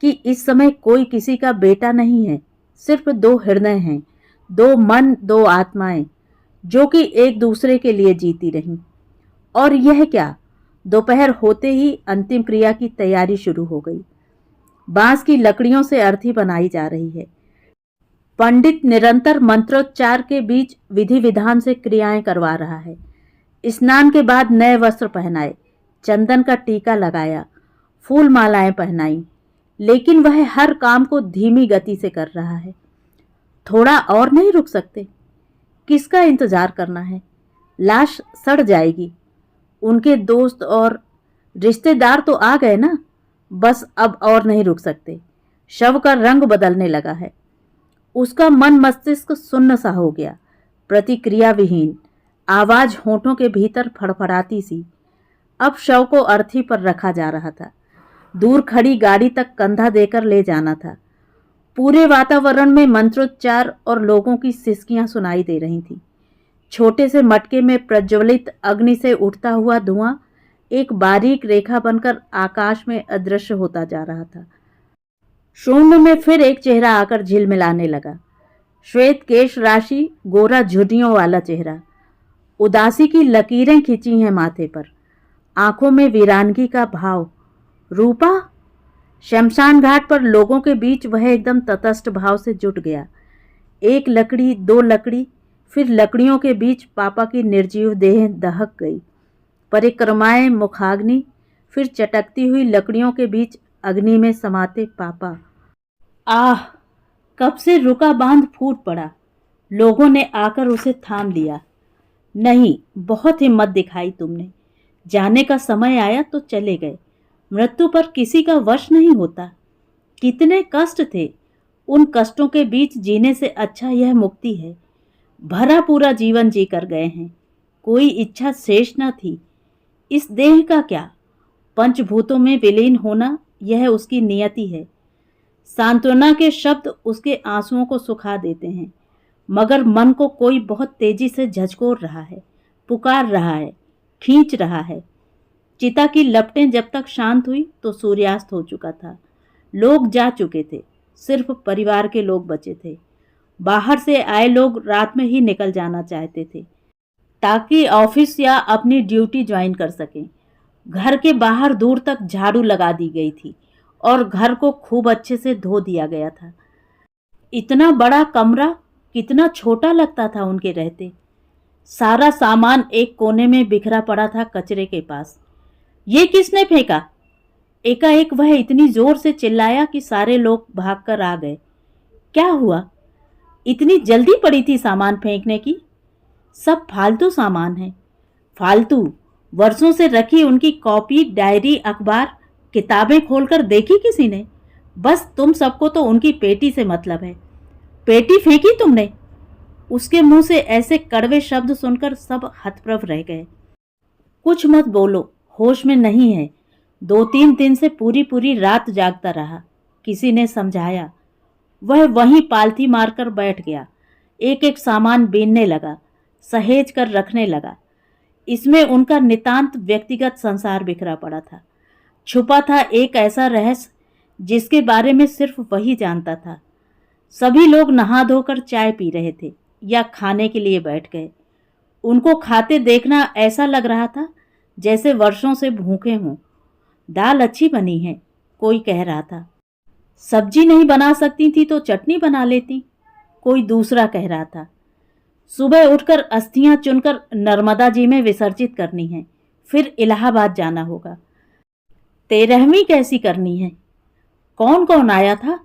कि इस समय कोई किसी का बेटा नहीं है, सिर्फ दो हृदय हैं, दो मन, दो आत्माएं, जो कि एक दूसरे के लिए जीती रहीं। और यह क्या, दोपहर होते ही अंतिम क्रिया की तैयारी शुरू हो गई। बांस की लकड़ियों से अर्थी बनाई जा रही है। पंडित निरंतर मंत्रोच्चार के बीच विधि विधान से क्रियाएं करवा रहा है। स्नान के बाद नए वस्त्र पहनाए, चंदन का टीका लगाया, फूल मालाएं पहनाई, लेकिन वह हर काम को धीमी गति से कर रहा है। थोड़ा और नहीं रुक सकते? किसका इंतजार करना है? लाश सड़ जाएगी। उनके दोस्त और रिश्तेदार तो आ गए ना, बस अब और नहीं रुक सकते। शव का रंग बदलने लगा है। उसका मन मस्तिष्क सुन्न सा हो गया, प्रतिक्रिया विहीन, आवाज होठों के भीतर फड़फड़ाती सी। अब शव को अर्थी पर रखा जा रहा था। दूर खड़ी गाड़ी तक कंधा देकर ले जाना था। पूरे वातावरण में मंत्रोच्चार और लोगों की सिसकियां सुनाई दे रही थीं। छोटे से मटके में प्रज्वलित अग्नि से उठता हुआ धुआं एक बारीक रेखा बनकर आकाश में अदृश्य होता जा रहा था। शून्य में फिर एक चेहरा आकर झिलमिलाने लगा। श्वेत केश राशि, गोरा झुर्रियों वाला चेहरा, उदासी की लकीरें खिंची हैं माथे पर, आंखों में वीरानगी का भाव। रूपा! शमशान घाट पर लोगों के बीच वह एकदम तटस्थ भाव से जुट गया। एक लकड़ी, दो लकड़ी, फिर लकड़ियों के बीच पापा की निर्जीव देह दहक गई। परिक्रमाएं मुखाग्नि, फिर चटकती हुई लकड़ियों के बीच अग्नि में समाते पापा। आह! कब से रुका बांध फूट पड़ा। लोगों ने आकर उसे थाम लिया। नहीं, बहुत हिम्मत दिखाई तुमने। जाने का समय आया तो चले गए। मृत्यु पर किसी का वश नहीं होता। कितने कष्ट थे, उन कष्टों के बीच जीने से अच्छा यह मुक्ति है। भरा पूरा जीवन जी कर गए हैं, कोई इच्छा शेष न थी। इस देह का क्या, पंचभूतों में विलीन होना यह उसकी नियति है। सांत्वना के शब्द उसके आंसुओं को सुखा देते हैं, मगर मन को कोई बहुत तेजी से झकझोर रहा है, पुकार रहा है, खींच रहा है। चिता की लपटें जब तक शांत हुई तो सूर्यास्त हो चुका था। लोग जा चुके थे, सिर्फ परिवार के लोग बचे थे। बाहर से आए लोग रात में ही निकल जाना चाहते थे ताकि ऑफिस या अपनी ड्यूटी ज्वाइन कर सकें। घर के बाहर दूर तक झाड़ू लगा दी गई थी और घर को खूब अच्छे से धो दिया गया था। इतना बड़ा कमरा कितना छोटा लगता था उनके रहते। सारा सामान एक कोने में बिखरा पड़ा था कचरे के पास। ये किसने फेंका? एकाएक वह इतनी जोर से चिल्लाया कि सारे लोग भागकर आ गए। क्या हुआ? इतनी जल्दी पड़ी थी सामान फेंकने की? सब फालतू सामान है। फालतू? वर्षों से रखी उनकी कॉपी, डायरी, अखबार, किताबें खोलकर देखी किसी ने? बस तुम सबको तो उनकी पेटी से मतलब है। पेटी फेंकी तुमने? उसके मुंह से ऐसे कड़वे शब्द सुनकर सब हतप्रभ रह गए। कुछ मत बोलो, होश में नहीं है। 2-3 दिन से पूरी पूरी रात जागता रहा। किसी ने समझाया। वह वहीं पालथी मारकर बैठ गया। एक एक सामान बीनने लगा, सहेज कर रखने लगा। इसमें उनका नितांत व्यक्तिगत संसार बिखरा पड़ा था। छुपा था एक ऐसा रहस्य जिसके बारे में सिर्फ वही जानता था। सभी लोग नहा धोकर चाय पी रहे थे या खाने के लिए बैठ गए। उनको खाते देखना ऐसा लग रहा था जैसे वर्षों से भूखे हों। दाल अच्छी बनी है, कोई कह रहा था। सब्जी नहीं बना सकती थी तो चटनी बना लेती, कोई दूसरा कह रहा था। सुबह उठकर अस्थियां चुनकर नर्मदा जी में विसर्जित करनी है, फिर इलाहाबाद जाना होगा। 13वीं कैसी करनी है? कौन कौन आया था?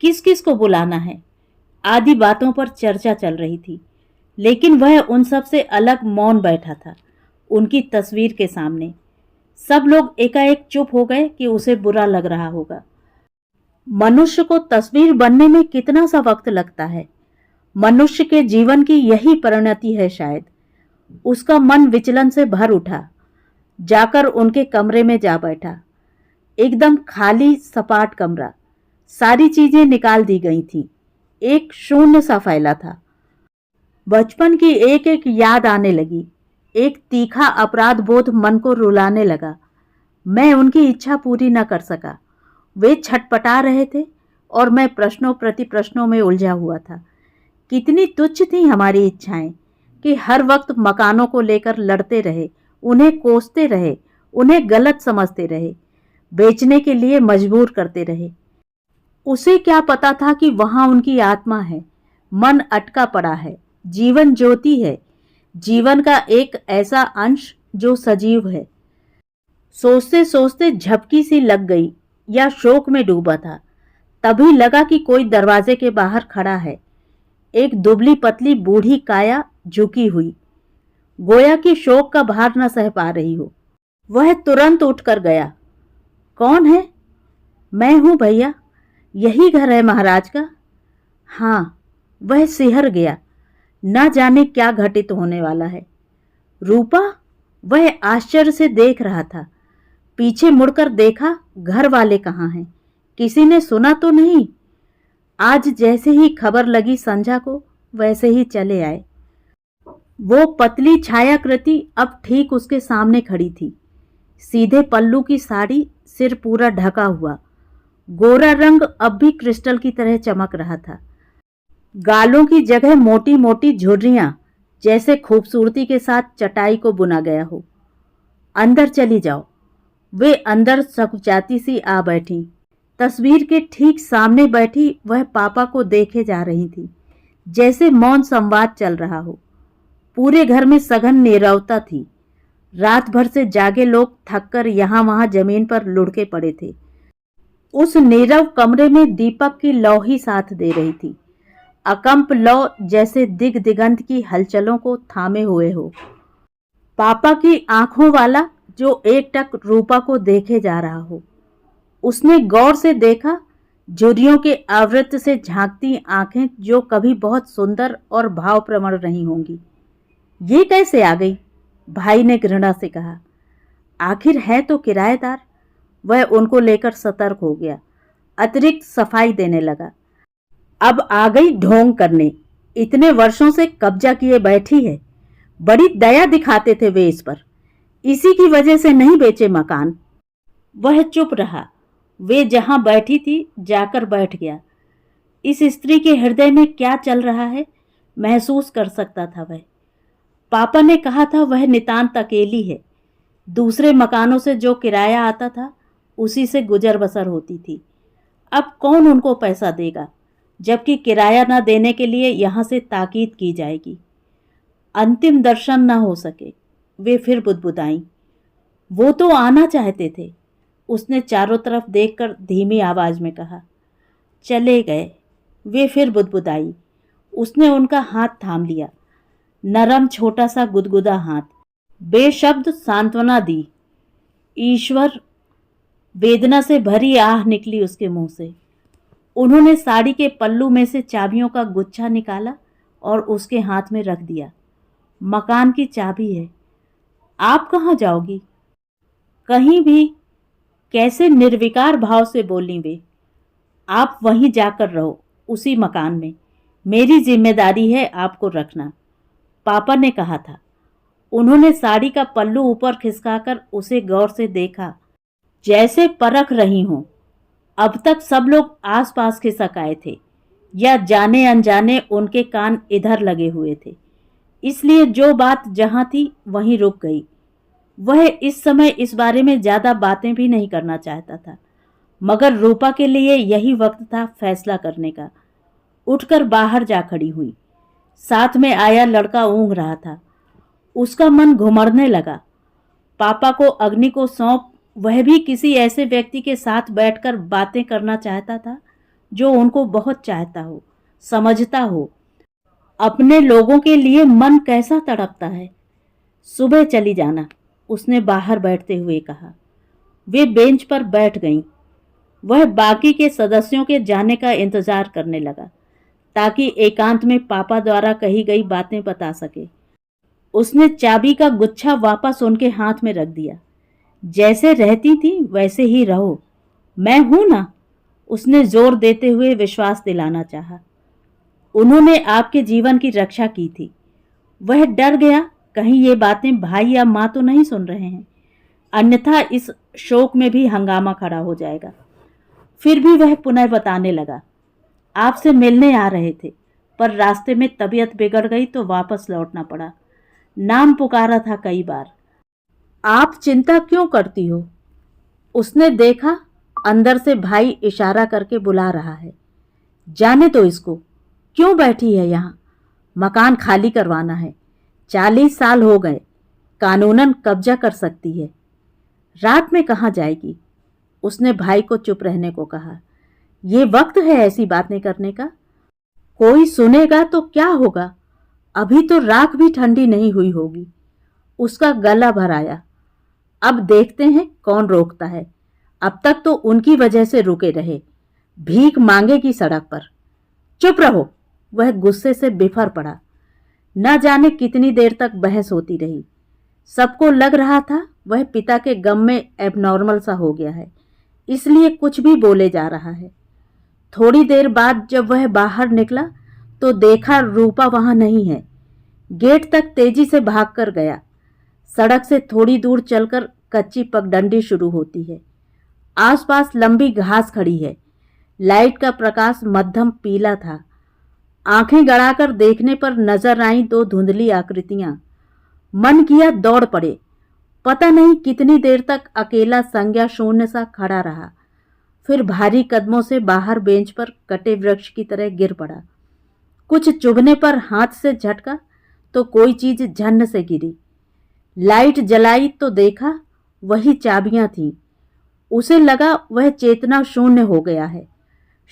किस किस को बुलाना है? आदि बातों पर चर्चा चल रही थी, लेकिन वह उन सब से अलग मौन बैठा था उनकी तस्वीर के सामने। सब लोग एकाएक चुप हो गए कि उसे बुरा लग रहा होगा। मनुष्य को तस्वीर बनने में कितना सा वक्त लगता है। मनुष्य के जीवन की यही परिणति है शायद। उसका मन विचलन से भर उठा। जाकर उनके कमरे में जा बैठा। एकदम खाली सपाट कमरा, सारी चीजें निकाल दी गई थीं। एक शून्य सा फैला था। बचपन की एक एक याद आने लगी। एक तीखा अपराध बोध मन को रुलाने लगा। मैं उनकी इच्छा पूरी न कर सका। वे छटपटा रहे थे और मैं प्रश्नों प्रति प्रश्नों में उलझा हुआ था। कितनी तुच्छ थी हमारी इच्छाएं कि हर वक्त मकानों को लेकर लड़ते रहे, उन्हें कोसते रहे, उन्हें गलत समझते रहे, बेचने के लिए मजबूर करते रहे। उसे क्या पता था कि वहां उनकी आत्मा है, मन अटका पड़ा है, जीवन ज्योति है, जीवन का एक ऐसा अंश जो सजीव है। सोचते सोचते झपकी सी लग गई या शोक में डूबा था। तभी लगा कि कोई दरवाजे के बाहर खड़ा है। एक दुबली पतली बूढ़ी काया झुकी हुई, गोया कि शोक का भार न सह पा रही हो। वह तुरंत उठकर गया। कौन है? मैं हूं भैया, यही घर है महाराज का। हाँ, वह सिहर गया। न जाने क्या घटित होने वाला है। रूपा? वह आश्चर्य से देख रहा था। पीछे मुड़कर देखा, घर वाले कहाँ हैं? किसी ने सुना तो नहीं? आज जैसे ही खबर लगी संध्या को, वैसे ही चले आए। वो पतली छायाकृति अब ठीक उसके सामने खड़ी थी। सीधे पल्लू की साड़ी, सिर पूरा ढका हुआ। गोरा रंग अब भी क्रिस्टल की तरह चमक रहा था। गालों की जगह मोटी मोटी झुर्रियां, जैसे खूबसूरती के साथ चटाई को बुना गया हो। अंदर चली जाओ। वे अंदर सकुचाती सी आ बैठी। तस्वीर के ठीक सामने बैठी वह पापा को देखे जा रही थी, जैसे मौन संवाद चल रहा हो। पूरे घर में सघन नीरवता थी। रात भर से जागे लोग थककर यहां वहां जमीन पर लुढ़के पड़े थे। उस नीरव कमरे में दीपक की लौ ही साथ दे रही थी। अकंप लौ जैसे दिग दिगंत की हलचलों को थामे हुए हो। पापा की आंखों वाला जो एकटक रूपा को देखे जा रहा हो। उसने गौर से देखा, झुर्रियों के आवृत्त से झांकती आंखें जो कभी बहुत सुंदर और भावप्रवण रही होंगी। ये कैसे आ गई? भाई ने घृणा से कहा। आखिर है तो किराएदार। वह उनको लेकर सतर्क हो गया, अतिरिक्त सफाई देने लगा। अब आ गई ढोंग करने। इतने वर्षों से कब्जा किए बैठी है। बड़ी दया दिखाते थे वे इस पर। इसी की वजह से नहीं बेचे मकान। वह चुप रहा। वे जहां बैठी थी जाकर बैठ गया। इस स्त्री के हृदय में क्या चल रहा है महसूस कर सकता था वह। पापा ने कहा था वह नितांत अकेली है। दूसरे मकानों से जो किराया आता था उसी से गुजर बसर होती थी। अब कौन उनको पैसा देगा, जबकि किराया न देने के लिए यहाँ से ताकीद की जाएगी। अंतिम दर्शन न हो सके। वे फिर बुदबुदाईं। वो तो आना चाहते थे। उसने चारों तरफ देखकर धीमी आवाज में कहा। चले गए। वे फिर बुदबुदाई। उसने उनका हाथ थाम लिया, नरम छोटा सा गुदगुदा हाथ। बेशब्द सांत्वना दी। ईश्वर! वेदना से भरी आह निकली उसके मुंह से। उन्होंने साड़ी के पल्लू में से चाबियों का गुच्छा निकाला और उसके हाथ में रख दिया। मकान की चाबी है। आप कहाँ जाओगी? कहीं भी। कैसे निर्विकार भाव से बोली वे। आप वहीं जाकर रहो, उसी मकान में। मेरी जिम्मेदारी है आपको रखना, पापा ने कहा था। उन्होंने साड़ी का पल्लू ऊपर खिसकाकर उसे गौर से देखा, जैसे परख रही हों। अब तक सब लोग आसपास खिसक आए थे, या जाने अनजाने उनके कान इधर लगे हुए थे। इसलिए जो बात जहां थी वहीं रुक गई। वह इस समय इस बारे में ज्यादा बातें भी नहीं करना चाहता था, मगर रूपा के लिए यही वक्त था फैसला करने का। उठकर बाहर जा खड़ी हुई। साथ में आया लड़का ऊँघ रहा था। उसका मन घुमड़ने लगा। पापा को अग्नि को सौंप वह भी किसी ऐसे व्यक्ति के साथ बैठकर बातें करना चाहता था जो उनको बहुत चाहता हो, समझता हो। अपने लोगों के लिए मन कैसा तड़पता है। सुबह चली जाना, उसने बाहर बैठते हुए कहा। वे बेंच पर बैठ गईं। वह बाकी के सदस्यों के जाने का इंतजार करने लगा, ताकि एकांत में पापा द्वारा कही गई बातें बता सके। उसने चाबी का गुच्छा वापस उनके हाथ में रख दिया। जैसे रहती थी वैसे ही रहो, मैं हूं ना, उसने जोर देते हुए विश्वास दिलाना चाहा। उन्होंने आपके जीवन की रक्षा की थी। वह डर गया, कहीं ये बातें भाई या माँ तो नहीं सुन रहे हैं, अन्यथा इस शोक में भी हंगामा खड़ा हो जाएगा। फिर भी वह पुनः बताने लगा। आपसे मिलने आ रहे थे, पर रास्ते में तबीयत बिगड़ गई तो वापस लौटना पड़ा। नाम पुकारा था कई बार। आप चिंता क्यों करती हो? उसने देखा, अंदर से भाई इशारा करके बुला रहा है। जाने तो इसको, क्यों बैठी है यहाँ? मकान खाली करवाना है। 40 साल हो गए, कानूनन कब्जा कर सकती है। रात में कहाँ जाएगी? उसने भाई को चुप रहने को कहा। ये वक्त है ऐसी बातें करने का? कोई सुनेगा तो क्या होगा? अभी तो राख भी ठंडी नहीं हुई होगी। उसका गला भर आया। अब देखते हैं कौन रोकता है। अब तक तो उनकी वजह से रुके रहे। भीख मांगेगी सड़क पर। चुप रहो, वह गुस्से से बिफर पड़ा। न जाने कितनी देर तक बहस होती रही। सबको लग रहा था वह पिता के गम में एबनॉर्मल सा हो गया है, इसलिए कुछ भी बोले जा रहा है। थोड़ी देर बाद जब वह बाहर निकला तो देखा रूपा वहां नहीं है। गेट तक तेजी से भागकर गया। सड़क से थोड़ी दूर चलकर कच्ची पगडंडी शुरू होती है। आसपास लंबी घास खड़ी है। लाइट का प्रकाश मध्यम पीला था। आंखें गड़ाकर देखने पर नजर आईं 2 धुंधली आकृतियां। मन किया दौड़ पड़े। पता नहीं कितनी देर तक अकेला संज्ञा शून्य सा खड़ा रहा, फिर भारी कदमों से बाहर बेंच पर कटे वृक्ष की तरह गिर पड़ा। कुछ चुभने पर हाथ से झटका तो कोई चीज झन्न से गिरी। लाइट जलाई तो देखा वही चाबियां थीं। उसे लगा वह चेतना शून्य हो गया है।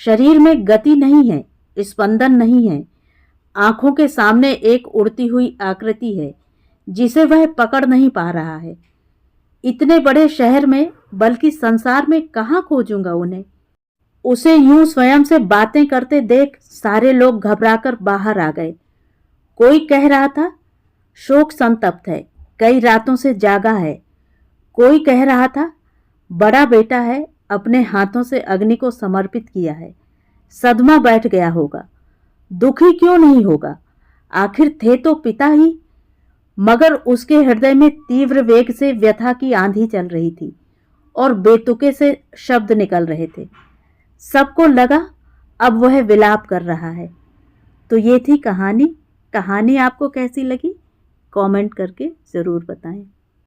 शरीर में गति नहीं है, स्पंदन नहीं है। आंखों के सामने एक उड़ती हुई आकृति है जिसे वह पकड़ नहीं पा रहा है। इतने बड़े शहर में, बल्कि संसार में कहाँ खोजूंगा उन्हें। उसे यूं स्वयं से बातें करते देख सारे लोग घबराकर बाहर आ गए। कोई कह रहा था शोक संतप्त है, कई रातों से जागा है। कोई कह रहा था बड़ा बेटा है, अपने हाथों से अग्नि को समर्पित किया है, सदमा बैठ गया होगा। दुखी क्यों नहीं होगा, आखिर थे तो पिता ही। मगर उसके हृदय में तीव्र वेग से व्यथा की आंधी चल रही थी और बेतुके से शब्द निकल रहे थे। सबको लगा अब वह विलाप कर रहा है। तो ये थी कहानी। कहानी आपको कैसी लगी कमेंट करके ज़रूर बताएं।